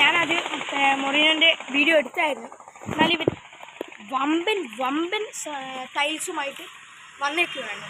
ഞാനത് മൊറീനോൻ്റെ വീഡിയോ എടുത്തായിരുന്നു. എന്നാൽ ഇവർ വമ്പൻ ടൈൽസുമായിട്ട് വന്നിരിക്കുകയാണ്.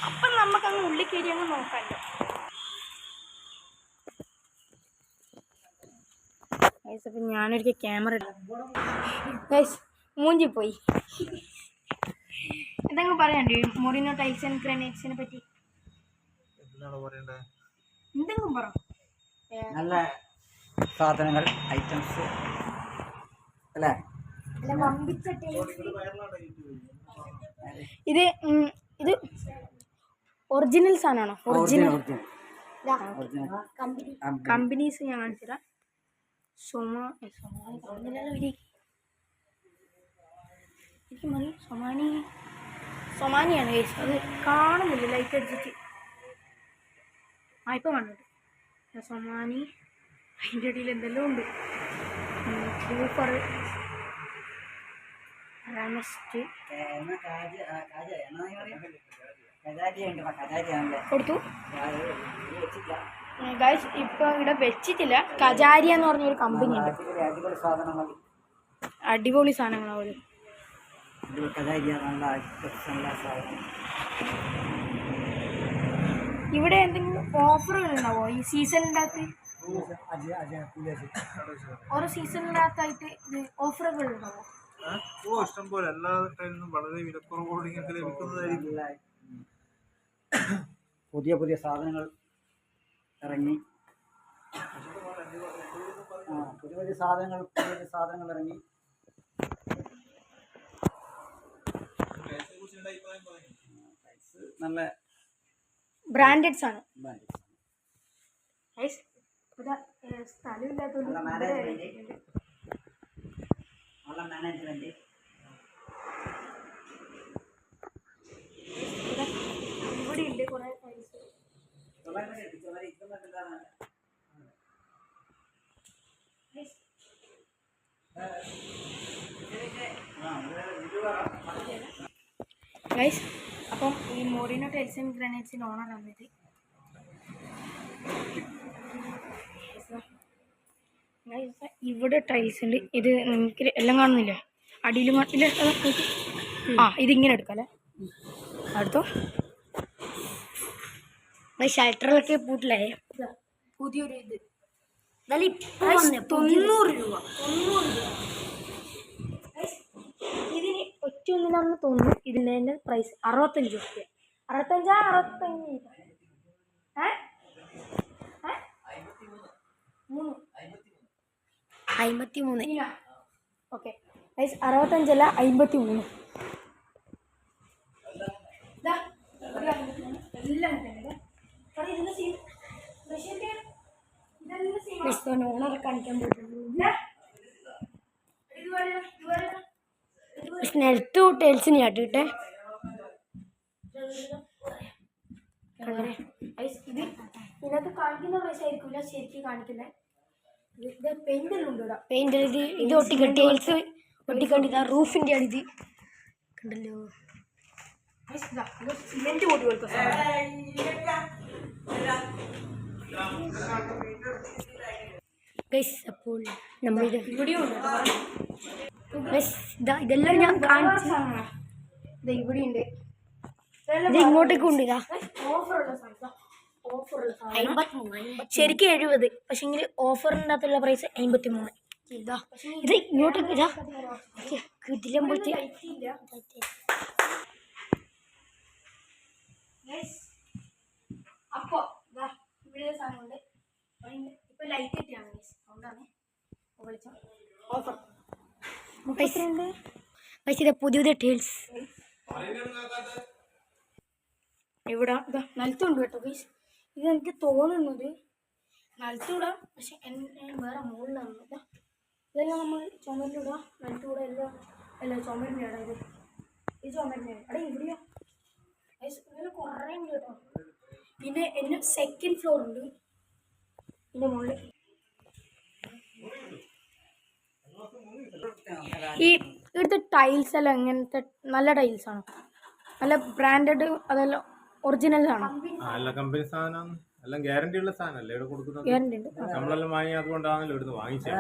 അപ്പം നമുക്കങ്ങ് ഉള്ളിൽ കയറി അങ്ങ് നോക്കാമല്ലോ. അപ്പം ഞാനൊരിക്കൽ ക്യാമറ ഗൈസ് മൂഞ്ചി പോയി. എന്തെങ്കിലും പറയാണ്ട് മൊറീനോ ടൈൽസ് ആൻഡ് ഗ്രാനൈറ്റ്സിനെ പറ്റി എന്തെങ്കിലും പറ. നല്ല സാധനങ്ങൾ, ഐറ്റംസ് അല്ലേ? ഇത് ഒറിജിനൽ സാധനമാണോ? ഒറിജിനൽ കമ്പനീസ് ഞാൻ കാണിച്ചുതരാം. സൊമാനിയാണ് കേസ്. അത് കാണുന്നില്ല ലൈറ്റ് അടിച്ചിട്ട്. ഇപ്പം കണ്ടിട്ട് സൊമാനി. അതിൻ്റെ ഇടയിൽ എന്തെല്ലാം ഉണ്ട്. സൂപ്പർ റാമസ്റ്റ് കൊടുത്തു ഗൈസ്. ഇപ്പം ഇവിടെ വെച്ചിട്ടില്ല. കജാരിയ എന്ന് പറഞ്ഞൊരു കമ്പനി ഉണ്ട്. അടിപൊളി സാധനങ്ങളാണ്. ഇവിടെ എന്തെങ്കിലും ഓഫറുകൾ ഉണ്ടാവോ ഈ സീസണിൻ്റെ അകത്ത്? ഓരോ സീസണിൻ്റെ അകത്തായിട്ട് ഇത് ഓഫറുകൾ ഉണ്ടാവോ? ഇഷ്ടം പോലെ എല്ലാ ടൈമിലും വളരെ വിലക്കുറവോടെ ലഭിക്കുന്നതായിരിക്കും. പുതിയ സാധനങ്ങൾ ഇറങ്ങി. പുതിയ സാധനങ്ങൾ ഇറങ്ങി. നല്ല ബ്രാൻഡഡ് ആണ്. സ്ഥലമില്ലാത്തതുകൊണ്ട് മാനേജ്മെന്റ് ഇവിടെ ഉണ്ട് കുറെ ടൈൽസ്. ഗൈസ് അപ്പം ഈ മൊറീനോ ടൈൽസ് ആൻഡ് ഗ്രാനൈറ്റ്സിൻ്റെ ഓണറാണ് ഇത്. ഇവിടെ ടൈൽസ് ഉണ്ട്. ഇത് നിങ്ങൾക്ക് എല്ലാം കാണുന്നില്ലേ? അടിയിൽ ഇല്ല. ഇതിങ്ങനെ എടുക്കാം. അടുത്തോ ഷട്ടറിലൊക്കെ പൂട്ടില്ലേ? പുതിയൊരു ഇത് 90 രൂപ. ഇതിന് ഒറ്റൊന്നിനാണെന്ന് തോന്നുന്നു. ഇതിൻ്റെ പ്രൈസ് 65 രൂപ. 53. ഓക്കെ ഗൈസ്, 65 അല്ല 53. ഓണറെ കാണിക്കാൻ പോയിട്ടുണ്ട്. നെൽത്ത് ടൈൽസിന് ചാട്ടിട്ടെ. ഇത് ഇതിനകത്ത് കാണിക്കുന്ന പൈസ ആയിരിക്കില്ല ശരിക്കും കാണിക്കുന്നത്. ഇത് പെയിന്റെല്ലാം ഉണ്ട്. പെയിന്റ് ഇത് ഒട്ടിക്കട്ടി ടൈൽസ് ഒട്ടിക്കണ്ടിതാ റൂഫിൻ്റെ ആണ് ഇത്. കണ്ടല്ലോ സിമെന്റ് പൊടി പോലത്തെ ഗൈസ്. അപ്പോൾ നമ്മളിത് ഇവിടെയും ഉണ്ട്. ഇതെല്ലാം ഞാൻ കാണിച്ചു. ഇവിടെ ഉണ്ട്. ഇത് ഇങ്ങോട്ടേക്കും ഉണ്ട്. ഇതാ ശരിക്കും 70, പക്ഷെങ്കിൽ ഓഫറിൻ്റെ അകത്തുള്ള പ്രൈസ് 53. ഇതാ ഇത് ഇങ്ങോട്ടേക്ക് ഇതാ കിട്ടില്ല പോയിട്ട്. അപ്പോൾ ഇവിടെ സാധനമുണ്ട്. ഇപ്പൊ ലൈറ്റ് കിട്ടിയാണ് അതുകൊണ്ടാണ് വിളിച്ചോ. ഓഫർ പുതിയ ടൈൽസ് ഇവിടെ നിലത്തുണ്ട് കേട്ടോ ഗൈസ്. ഇത് എനിക്ക് തോന്നുന്നത് നിലത്തൂടാം, പക്ഷെ വേറെ മുകളിലാണ്. ഇതെല്ലാം നമ്മൾ ചുമരിലിടാം. നിലത്തൂടെ എല്ലാം ചുമരിൻ്റെ ഇടാം. ഇത് ചുമരിൻ്റെ അവിടെ ഇവിടെയോ ഗൈസ്. ഇങ്ങനെ കുറേ ഉണ്ട് കേട്ടോ. പിന്നെ എന്നെ സെക്കൻഡ് ഫ്ലോർ ഉണ്ട്. ഇതിൻ്റെ മുകളിൽ ഈ ഇവിടുത്തെ ടൈൽസ് എല്ലാം എങ്ങനത്തെ നല്ല ടൈൽസാണോ? നല്ല ബ്രാൻഡഡ് അതെല്ലാം ഒറിജിനലാണ്. എല്ലാ കമ്പനി സാധനം എല്ലാം ഗ്യാരണ്ടി ഉള്ള സാധനമല്ലേ ഇവിടെ കൊടുക്കുന്നത്? ഗ്യാരണ്ടി ഉണ്ട്. നമ്മളെല്ലാം വാങ്ങി അതുകൊണ്ടാണല്ലോ ഇവിടുന്ന് വാങ്ങിച്ചത്.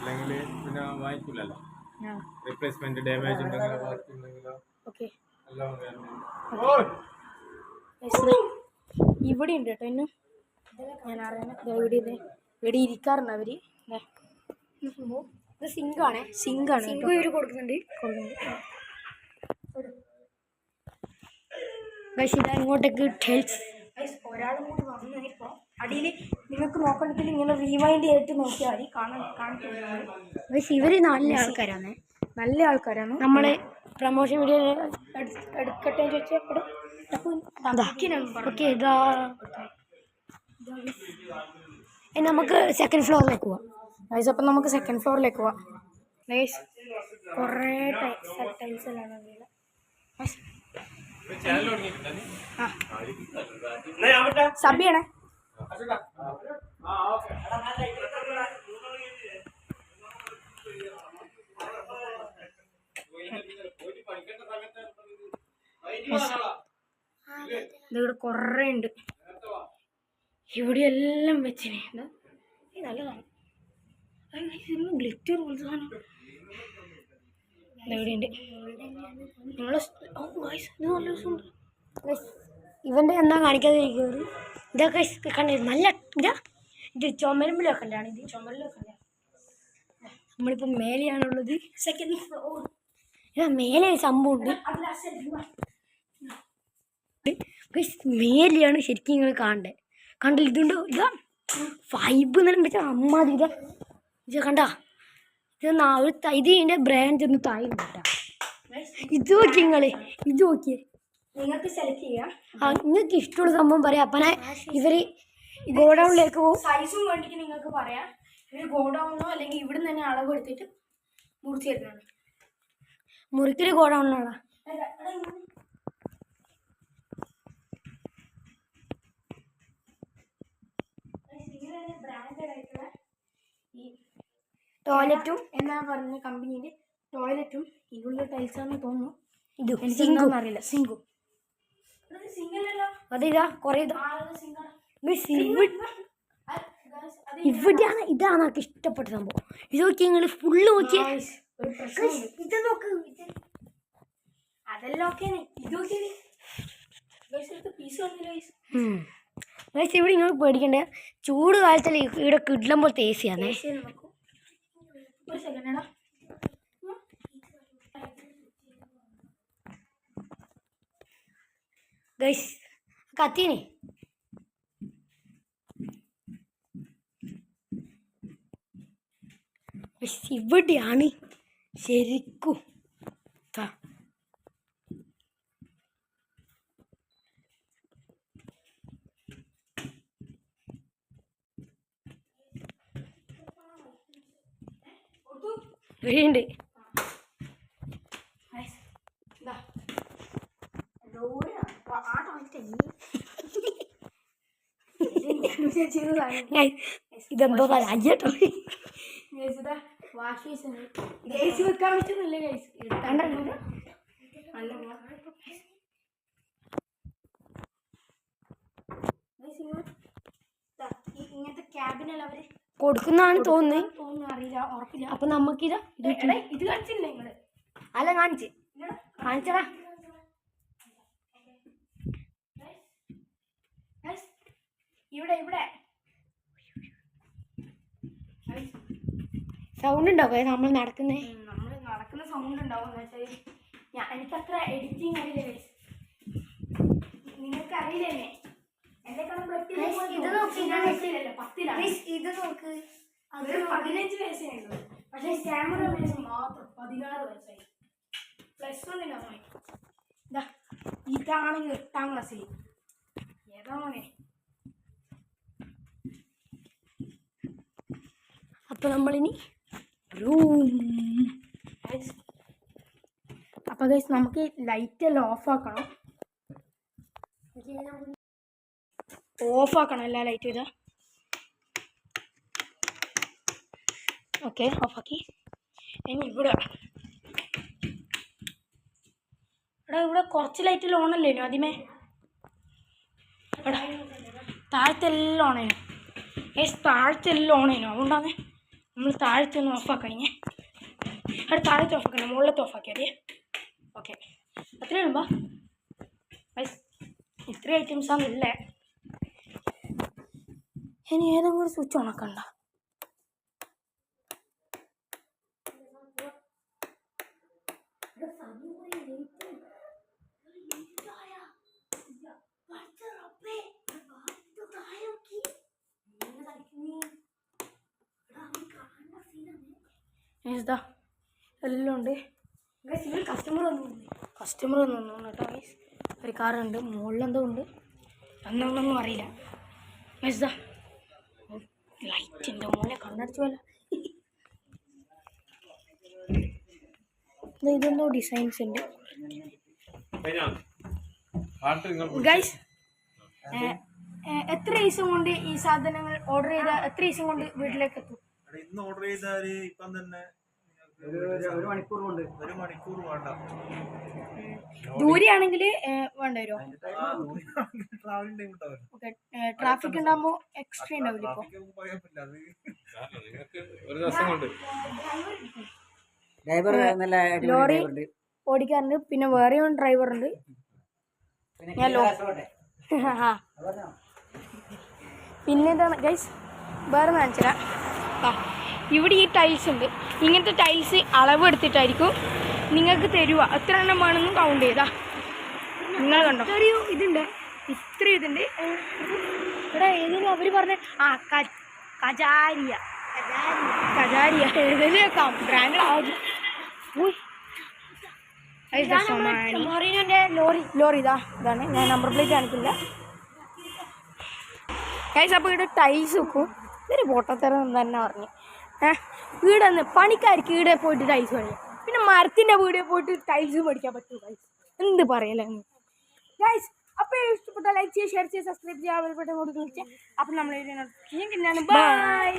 അല്ലെങ്കിൽ പിന്നെ വാങ്ങിക്കില്ലല്ലോ. റീപ്ലേസ്മെന്റ് ഡാമേജ് ഉണ്ടെങ്കിലോ ബാക്കി ഉണ്ടെങ്കിലോ ഓക്കെ. എല്ലാം guarantee ഉണ്ട്. ഇവിടെ ഉണ്ട് കേട്ടോ ഇന്നും ഞാൻ അറിയണം. ഇവിടെ ഇരിക്കാറുണ്ട് അവര്. ഇത് സിങ്കാണ്. സിങ്ക് ഇവർ കൊടുക്കുന്നുണ്ട്. ഇതാ ഇങ്ങോട്ടേക്ക് ടൈൽസ്. ഒരാളും കൂടി വന്നു. ഇപ്പോൾ അടിയിൽ നിങ്ങൾക്ക് നോക്കണമെങ്കിൽ ഇങ്ങനെ റീവൈൻഡ് ചെയ്തിട്ട് നോക്കിയാൽ മതി. കാണിക്കുന്നത് ഇവർ നല്ല ആൾക്കാരാണ്. നമ്മൾ പ്രൊമോഷൻ വീഡിയോ എടുക്കട്ടെ ചോദിച്ചാൽ ഓക്കെ. ഇതാ നമുക്ക് സെക്കൻഡ് ഫ്ലോറിലേക്ക് പോവാം ഗൈസ്. അപ്പം നമുക്ക് സെക്കൻഡ് ഫ്ലോറിലേക്ക് പോവാം ഗൈസ്. കുറേ ടൈൽസ് എല്ലാം സബ് ചെയ്യണേ. ഇവിടെ കുറേ ഉണ്ട്. ഇവിടെ എല്ലാം വെച്ചിനെ നല്ലതാണ്. ഗ്ലിറ്റർ പോലത്തെ സാധനം എവിടെയുണ്ട്. നിങ്ങൾ ഇത് നല്ല രസമുണ്ട്. ഇവൻ്റെ എന്താ കാണിക്കാതിരിക്കുന്നത്? ഇതൊക്കെ കണ്ട നല്ല ഇത് ചുമരുമ്പിൽ വെക്കണ്ടാണ്. ഇത് ചുമരിൽ വെക്കണ്ട. നമ്മളിപ്പോൾ മേലെയാണുള്ളത്. Second floor. ഇതാ മേലെ സംഭവം ഉണ്ട്. മേലെയാണ് ശരിക്കും നിങ്ങൾ കാണണ്ടേ. കണ്ടില്ല? ഇതുണ്ടോ? ഇതാ ഫൈബ് എന്നെല്ലാം വെച്ചാൽ അമ്മാതി. ഇത് കണ്ട ഇത് ഇതിൻ്റെ ബ്രാൻഡ് ഒന്ന് താഴെ കേട്ടാ. ഇത് നോക്കി നിങ്ങൾ. ഇത് നോക്കിയേ. നിങ്ങൾക്ക് സെലക്ട് ചെയ്യാം. നിങ്ങൾക്ക് ഇഷ്ടമുള്ള സംഭവം പറയാം. അപ്പം ഇവർ ഗോഡൗണിലേക്ക് പോകും. സൈസും വേണ്ടിയിട്ട് നിങ്ങൾക്ക് പറയാം. ഇവർ ഗോഡൗണിനോ അല്ലെങ്കിൽ ഇവിടെ തന്നെ അളവ് എടുത്തിട്ട് മുറിച്ച് തരുന്നതാണ്. മുറിക്കൽ ഗോഡൗണിനാണ്. ബ്രാൻഡഡ് ആയിട്ടുള്ള ഈ ടോയ്ലറ്റും എന്നാ പറഞ്ഞ കമ്പനീൻ്റെ ടോയ്ലറ്റും ഇതിലുള്ള ടൈൽസാണെന്ന് തോന്നുന്നു. ഇത് സിങ്കും അറിയില്ല. സിങ്കും അതിതാ കുറേ ഇവിടെയാണ്. ഇതാണ് എനിക്ക് ഇഷ്ടപ്പെട്ട സംഭവം. ഇത് നോക്കി നിങ്ങൾ ഫുള്ള് നോക്കിയേ. ഇത് നോക്ക്. അതെല്ലാം ഓക്കെ. ഇത് നോക്കിയത് പീസ് വന്നില്ല. ഇവിടെ നിങ്ങൾ പേടിക്കണ്ടേ. ചൂട് കാലത്തിൽ ഇവിടെ കിഡ്ലം പോലത്തെ എ സിയാണ്. ഒരു സെക്കൻഡാ. ഗൈസ് കത്തീനെ. ഇവിടെയാണ് ശരിക്കും. വീണ്ട് ഇതെന്തോ രാജ്യട്ടോ. വാഷ് ബേസ് വെക്കാൻ പറ്റുന്നില്ല ഗൈസ്. ഇങ്ങനത്തെ ക്യാബിനെല്ലാം അവര് കൊടുക്കുന്നതാണ് തോന്നുന്നു. അറിയില്ല, ഉറപ്പില്ല. അപ്പൊ നമുക്കിത് ഇത് കാണിച്ചില്ല നിങ്ങള്? അല്ല കാണിച്ചടാ. ഇവിടെ സൗണ്ട് ഉണ്ടാവും. നമ്മൾ നടക്കുന്ന സൗണ്ട് ഉണ്ടാവും. എനിക്കത്ര എഡിറ്റിംഗ് അറിയില്ല ഗൈസ്. നിങ്ങൾക്ക് അറിയില്ലേ? ഇത് നോക്ക്. 15 വയസ്സേ ഉള്ളൂ. പക്ഷേ ക്യാമറ വയസ്സ് മാത്രം 16 വയസ്സായി. +1 ഇതാണെങ്കിൽ 8ാം ക്ലാസ്സിൽ. ഏതാ മോനെ? അപ്പൊ നമ്മളിനി അപ്പൊ ഗൈസ് നമുക്ക് ലൈറ്റ് എല്ലാം ഓഫാക്കണം. എല്ലാ ലൈറ്റും. ഇതാ ഓക്കെ, ഓഫാക്കി. ഇനി ഇവിടെ കുറച്ച് ലൈറ്റ് ഓണല്ലേ ആദ്യമേ? എടാ താഴത്തെല്ലാം ഓണേനു താഴത്തെല്ലാം ഓണേനു അതുകൊണ്ടാണ് നമ്മൾ താഴത്തെ ഒന്ന് ഓഫാക്കഴിഞ്ഞേ. അവിടെ താഴത്തെ ഓഫാക്കണ്ട, മുകളിലത്തെ ഓഫാക്കിയാൽ ഓക്കെ. അത്രയും ഉള്ളൂ. ഇത്രയും ഐറ്റംസാണല്ലേ. ഇനി ഏതെങ്കിലും ഒരു സ്വിച്ച് ഓണാക്കണ്ട. ഇതാ എല്ലാം ഉണ്ട്. കസ്റ്റമർ വന്നു കേട്ടോ ഗൈസ്. ഒരു കാറുണ്ട്, മുകളിലെന്തോ ഉണ്ട്, എന്നൊന്നും അറിയില്ല. ഇതാ ലൈറ്റിൻ്റെ മുകളിൽ കണ്ണടിച്ചു പോലെ. ഇതെന്തോ ഡിസൈൻസ് ഉണ്ട് ഗൈസ്. എത്ര ദിവസം കൊണ്ട് ഈ സാധനങ്ങൾ ഓർഡർ ചെയ്താൽ എത്ര ദിവസം കൊണ്ട് വീട്ടിലേക്ക് എത്തും? ഇന്ന് ഓർഡർ ചെയ്താല് ഇപ്പം തന്നെ ഒരു മണിക്കൂർ കൊണ്ട്. ഒരു മണിക്കൂർ വേണ്ട. ദൂരെയാണെങ്കിൽ വേണ്ട വരുമോ? ട്രാവലിംഗ് ടൈം ഉണ്ടാവും. ട്രാഫിക് ഉണ്ടാകുമ്പോൾ എക്സ്ട്രാ ഉണ്ടാവില്ല. ഇപ്പോൾ ഒരു ദിവസം കൊണ്ട് ഡ്രൈവർ നല്ല ലോറി ഓടിക്കാറുണ്ട്. പിന്നെ വേറെ ഡ്രൈവർ ഉണ്ട്. ഞാൻ പിന്നെ എന്താണ് ഗൈസ് വേറെ കാണിച്ചില്ല. ഇവിടെ ഈ ടൈൽസ് ഉണ്ട്. ഇങ്ങനത്തെ ടൈൽസ് അളവ് എടുത്തിട്ടായിരിക്കും നിങ്ങൾക്ക് തരുക. എത്ര എണ്ണം വേണമെന്നും കൗണ്ട് ചെയ്താ നിങ്ങൾ കണ്ടോ. ചെറിയ ഇതുണ്ട്, ഇത്രയും ഇതുണ്ട്. ഇവിടെ ഏതെങ്കിലും അവർ പറഞ്ഞ കജാരിയ ഏതെങ്കിലും ബ്രാൻഡ് ലോറി ഇതാണ്. ഞാൻ നമ്പർ പ്ലേറ്റ് കാണിക്കില്ല ഗൈസ്. അപ്പോൾ ഇവിടെ ടൈൽസ് വെക്കും. ഇതൊരു പൊട്ടത്തരം തന്നെ പറഞ്ഞു. ഇവിടെ നിന്ന് പണിക്കാർക്ക് ഇവിടെ പോയിട്ട് ടൈൽസ് പണിയാം. പിന്നെ മരത്തിൻ്റെ വീടിൽ പോയിട്ട് ടൈൽസ് പഠിക്കാൻ പറ്റുമോ ഗൈസ്? എന്ത് പറയല്ലേ ഗൈസ്. അപ്പോൾ ഇഷ്ടപ്പെട്ട ലൈക്ക് ചെയ്യുക, ഷെയർ ചെയ്യുക, സബ്സ്ക്രൈബ് ചെയ്യുക, ബെൽ ബട്ടൺ കൂടി ക്ലിക്ക് ചെയ്യുക. അപ്പോൾ നമ്മൾ ബൈ.